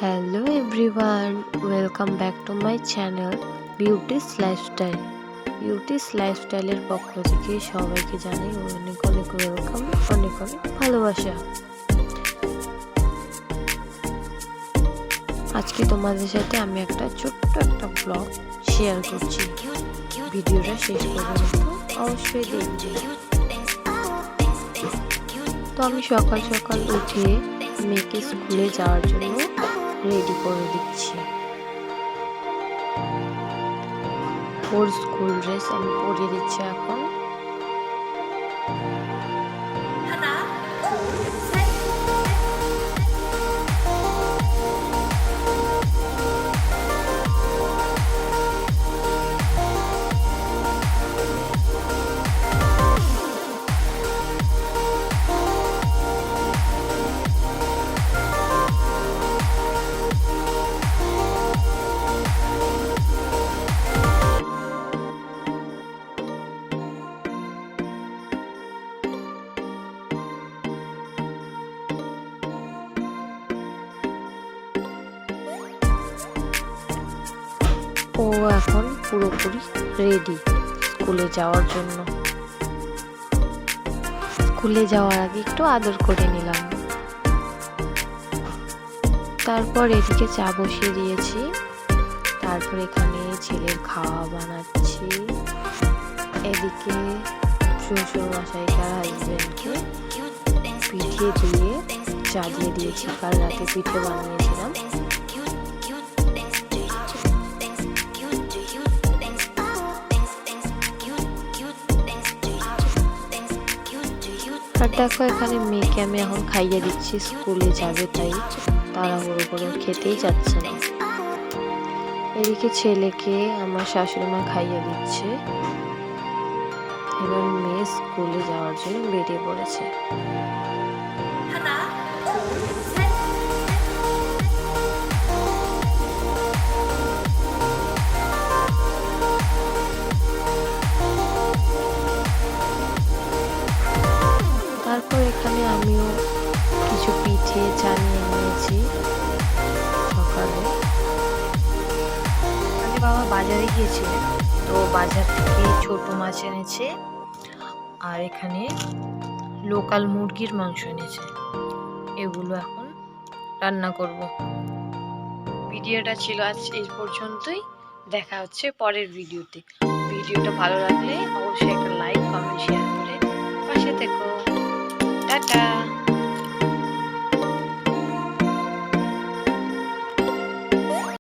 Hello everyone, welcome back to my channel Beauty's Lifestyle. Beauty's Lifestyle এর পক্ষ থেকে সবাইকে জানাই অনেক অনেক ওয়েলকাম, অনেক অনেক ভালোবাসা। আজকে তোমাদের সাথে আমি একটা ছোট্ট একটা ব্লগ শেয়ার করছি। ভিডিওটা শেষ পর্যন্ত অবশ্যই দেখবে। তো আমি সকাল সকাল উঠে মেয়েকে স্কুলে যাওয়ার জন্য রেডি করে দিচ্ছি। ওর স্কুল ড্রেস আমি পরিয়ে দিচ্ছি এখন। ও এখন পুরোপুরি রেডি স্কুলে যাওয়ার জন্য। স্কুলে যাওয়ার আগে একটু আদর করে নিলাম। তারপর এদিকে চা বসিয়ে দিয়েছি। তারপর এখানে ছেলের খাওয়া বানাচ্ছি। এদিকে শ্বশুর মশাইকার হাজবেন্ডকে পিঠে দিয়ে চা দিয়ে দিয়েছি। কাল রাতে পিঠে বানিয়েছিলাম। আর দেখো এখানে মেয়েকে আমি এখন খাইয়ে দিচ্ছি, স্কুলে যাবে তাই তাড়াহুড়ো করে খেতেই যাচ্ছে না। এদিকে ছেলেকে আমার শাশুড়ি মা খাইয়ে দিচ্ছে। এবার মেয়ে স্কুলে যাওয়ার জন্য বেরিয়ে পড়েছে। তারপর এখানে আমিও কিছু পিঠে চানিয়ে নিয়েছি সকালে। বাবা বাজারে গিয়েছিল, তো বাজার থেকে ছোট মাছ এনেছে আর এখানে লোকাল মুরগির মাংস এনেছে। এগুলো এখন রান্না করব। ভিডিওটা ছিল আজ এই পর্যন্তই। দেখা হচ্ছে পরের ভিডিওতে। ভিডিওটা ভালো লাগলে অবশ্যই একটা লাইক, কমেন্ট, শেয়ার করে পাশে থেকো। টাটা।